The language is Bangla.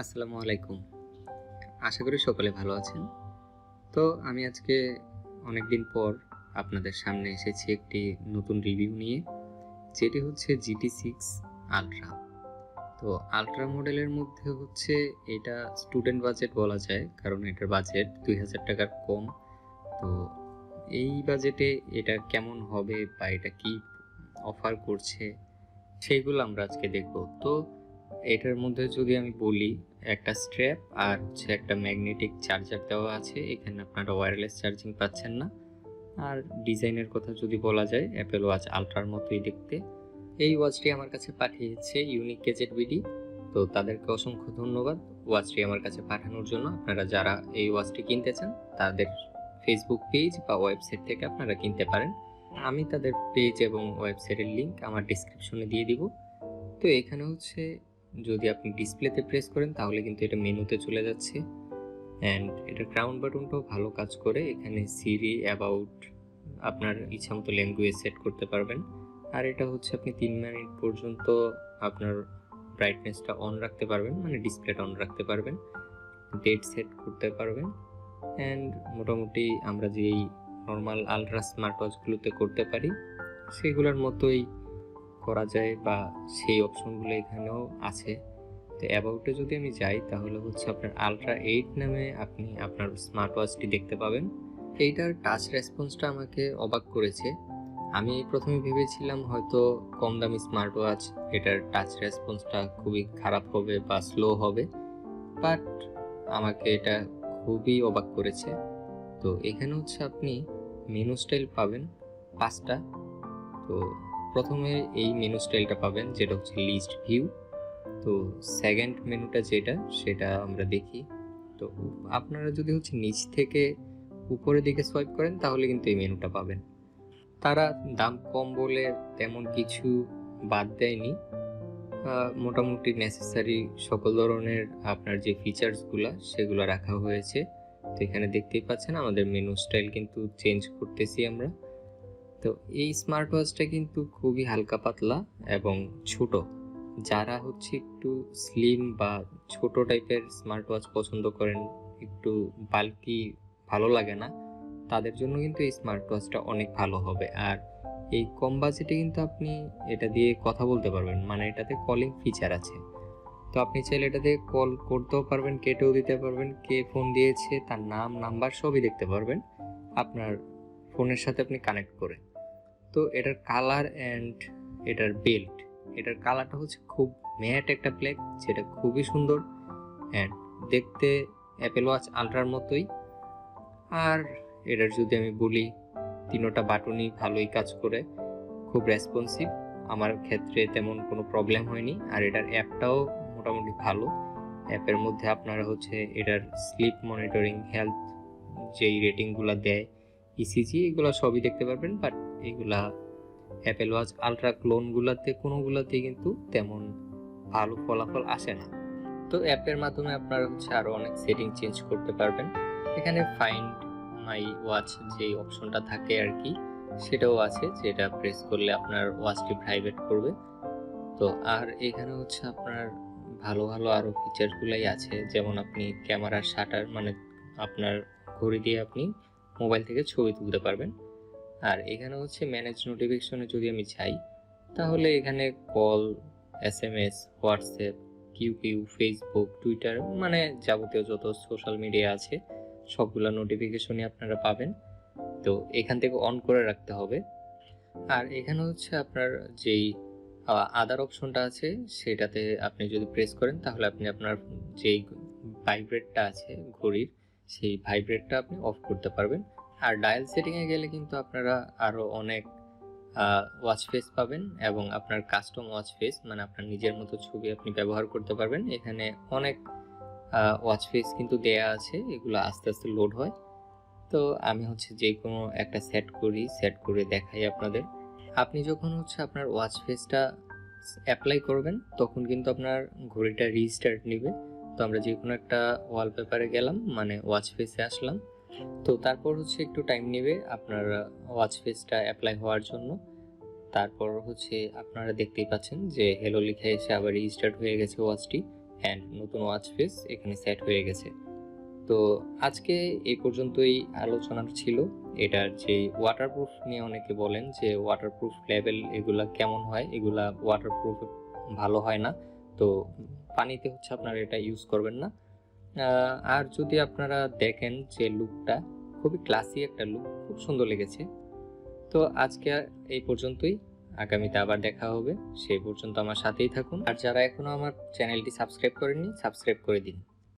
আসসালামু আলাইকুম। আশা করি সকলে ভালো আছেন। তো আমি আজকে অনেকদিন পর আপনাদের সামনে এসেছি একটি নতুন রিভিউ নিয়ে, যেটি হচ্ছে GT6 আলট্রা। তো আলট্রা মডেলের মধ্যে হচ্ছে এটা স্টুডেন্ট বাজেট বলা যায়, কারণ এটার বাজেট 2000 টাকার কম। তো এই বাজেটে এটা কেমন হবে বা এটা কি অফার করছে সেইগুলো আমরা আজকে দেখব। তো এটার মধ্যে যদি আমি বলি, একটা স্ট্র্যাপ আর হচ্ছে একটা ম্যাগনেটিক চার্জার দেওয়া আছে। এখানে আপনারা ওয়্যারলেস চার্জিং পাচ্ছেন না। আর ডিজাইনের কথা যদি বলা যায়, অ্যাপেল ওয়াচ আলট্রার মতোই দেখতে। এই ওয়াচটি আমার কাছে পাঠিয়েছে ইউনিক গ্যাজেট বিডি। তো তাদেরকে অসংখ্য ধন্যবাদ ওয়াচটি আমার কাছে পাঠানোর জন্য। আপনারা যারা এই ওয়াচটি কিনতে চান তাদের ফেসবুক পেজ বা ওয়েবসাইট থেকে আপনারা কিনতে পারেন। আমি তাদের পেজ এবং ওয়েবসাইটের লিংক আমার ডেসক্রিপশনে দিয়ে দিব। তো এখানে হচ্ছে যদি আপনি ডিসপ্লেতে প্রেস করেন তাহলে কিন্তু এটা মেনুতে চলে যাচ্ছে। অ্যান্ড এটা ক্রাউন বাটনটাও ভালো কাজ করে। এখানে সিরি, অ্যাবাউট, আপনার ইচ্ছা মতো ল্যাঙ্গুয়েজ সেট করতে পারবেন। আর এটা হচ্ছে আপনি 3 মিনিট পর্যন্ত আপনার ব্রাইটনেসটা অন রাখতে পারবেন, মানে ডিসপ্লেটা অন রাখতে পারবেন, ডেট সেট করতে পারবেন। অ্যান্ড মোটামুটি আমরা যেই নর্মাল আলট্রা স্মার্ট ওয়াচগুলোতে করতে পারি সেগুলোর মতোই করা যায়, বা সেই অপশনগুলো এখানেও আছে। তো অ্যাবাউটে যদি আমি যাই তাহলে হচ্ছে আপনার আলট্রা 8 নামে আপনি আপনার স্মার্ট ওয়াচটি দেখতে পাবেন। এইটার টাচ রেসপন্সটা আমাকে অবাক করেছে। আমি প্রথমে ভেবেছিলাম হয়তো কম দামি স্মার্ট ওয়াচ এটার টাচ রেসপন্সটা খুবই খারাপ হবে বা স্লো হবে, বাট আমাকে এটা খুবই অবাক করেছে। তো এখানে হচ্ছে আপনি মেনু স্টাইল পাবেন 5টা। তো প্রথমে এই মেনু স্টাইলটা পাবেন যেটা হচ্ছে লিস্ট ভিউ। তো সেকেন্ড মেনুটা যেটা সেটা আমরা দেখি। তো আপনারা যদি হচ্ছে নিচ থেকে উপরের দিকে সোয়াইপ করেন তাহলে কিন্তু এই মেনুটা পাবেন। তারা দাম কম বলে তেমন কিছু বাদ দেয়নি। মোটামুটি নেসেসারি সকল ধরনের আপনার যে ফিচার্সগুলো সেগুলো রাখা হয়েছে। তো এখানে দেখতেই পাচ্ছেন আমাদের মেনু স্টাইল কিন্তু চেঞ্জ করতেছি আমরা। তো এই স্মার্ট ওয়াচটা কিন্তু খুবই হালকা পাতলা এবং ছোট। যারা হচ্ছে একটু স্লিম বা ছোট টাইপের স্মার্ট ওয়াচ পছন্দ করেন, একটু বাল্কি ভালো লাগে না, তাদের জন্য কিন্তু এই স্মার্ট ওয়াচটা অনেক ভালো হবে। আর এই কম বাজেটে কিন্তু আপনি এটা দিয়ে কথা বলতে পারবেন, মানে এটাতে কলিং ফিচার আছে। তো আপনি চাইলে এটা দিয়ে কল করতেও পারবেন, কেটেও দিতে পারবেন, কে ফোন দিয়েছে তার নাম, নাম্বার সবই দেখতে পারবেন আপনার ফোনের সাথে আপনি কানেক্ট করে। তো এটার কালার অ্যান্ড এটার বেল্ট, এটার কালারটা হচ্ছে খুব ম্যাট একটা ব্ল্যাক, যেটা খুবই সুন্দর অ্যান্ড দেখতে অ্যাপেল ওয়াচ আলট্রার মতোই। আর এটার যদি আমি বলি, তিনোটা বাটনই ভালোই কাজ করে, খুব রেসপন্সিভ। আমার ক্ষেত্রে তেমন কোনো প্রবলেম হয়নি। আর এটার অ্যাপটাও মোটামুটি ভালো। অ্যাপের মধ্যে আপনারা হচ্ছে এটার স্লিপ মনিটরিং, হেলথ যেই রেটিংগুলো দেয়, ইসিজি, এগুলো সবই দেখতে পারবেন। বাট এগুলা অ্যাপেল ওয়াচ আলট্রা ক্লোনগুলোতে কোনোগুলোতেই কিন্তু তেমন ভালো ফলাফল আসে না। তো অ্যাপের মাধ্যমে আপনারা হচ্ছে আরও অনেক সেটিং চেঞ্জ করতে পারবেন। এখানে ফাইন্ড মাই ওয়াচ যে অপশনটা থাকে আর কি, সেটাও আছে, যেটা প্রেস করলে আপনার ওয়াচটি ভাইব্রেট করবে। তো আর এখানে হচ্ছে আপনার ভালো ভালো আরও ফিচারগুলাই আছে, যেমন আপনি ক্যামেরার শাটার, মানে আপনার ঘড়ি দিয়ে আপনি মোবাইল থেকে ছবি তুলতে পারবেন। আর এখানে হচ্ছে ম্যানেজ নোটিফিকেশনে যদি আমি চাই তাহলে এখানে কল, SMS, হোয়াটসঅ্যাপ, কিউ, ফেসবুক, টুইটার, মানে যাবতীয় যত সোশ্যাল মিডিয়া আছে সবগুলো নোটিফিকেশনই আপনারা পাবেন। তো এখান থেকে অন করে রাখতে হবে। আর এখানে হচ্ছে আপনার যেই আদার অপশনটা আছে সেটাতে আপনি যদি প্রেস করেন তাহলে আপনি আপনার যেই ভাইব্রেটটা আছে ঘড়ির, সেই ভাইব্রেটটা আপনি অফ করতে পারবেন। আর ডায়াল সেটিংয়ে গেলে কিন্তু আপনারা আরও অনেক ওয়াচ ফেস পাবেন এবং আপনার কাস্টম ওয়াচ ফেস, মানে আপনার নিজের মতো ছবি আপনি ব্যবহার করতে পারবেন। এখানে অনেক ওয়াচ ফেস কিন্তু দেয়া আছে, এগুলো আস্তে আস্তে লোড হয়। তো আমি হচ্ছে যে কোনো একটা সেট করি, সেট করে দেখাই আপনাদের। আপনি যখন হচ্ছে আপনার ওয়াচ ফেসটা অ্যাপ্লাই করবেন তখন কিন্তু আপনার ঘড়িটা রিস্টার্ট নেবে। তো আমরা যে কোনো একটা ওয়ালপেপারে গেলাম, মানে ওয়াচ ফেসে আসলাম। তো তারপর হচ্ছে একটু টাইম নেবে আপনার ওয়াচ ফেসটা অ্যাপ্লাই হওয়ার জন্য। তারপর হচ্ছে আপনারা দেখতেই পাচ্ছেন যে হেলো লিখে এসে আবার রিস্টার্ট হয়ে গেছে ওয়াচটি। অ্যান্ড নতুন ওয়াচ ফেস এখানে সেট হয়ে গেছে। তো আজকে এই পর্যন্তই আলোচনা ছিল। এটার যে ওয়াটারপ্রুফ নিয়ে অনেকে বলেন যে ওয়াটারপ্রুফ লেভেল এগুলা কেমন হয়, এগুলা ওয়াটারপ্রুফ ভালো হয় না। তো পানিতে হচ্ছে আপনারা এটা ইউজ করবেন না। আর যদি আপনারা দেখেন যে লুকটা খুবই ক্লাসি একটা লুক, খুব সুন্দর লেগেছে। তো আজকে এই পর্যন্তই, আগামীতে আবার দেখা হবে। সেই পর্যন্ত আমার সাথেই থাকুন, আর যারা এখনো আমার চ্যানেলটি সাবস্ক্রাইব করেননি সাবস্ক্রাইব করে দিন।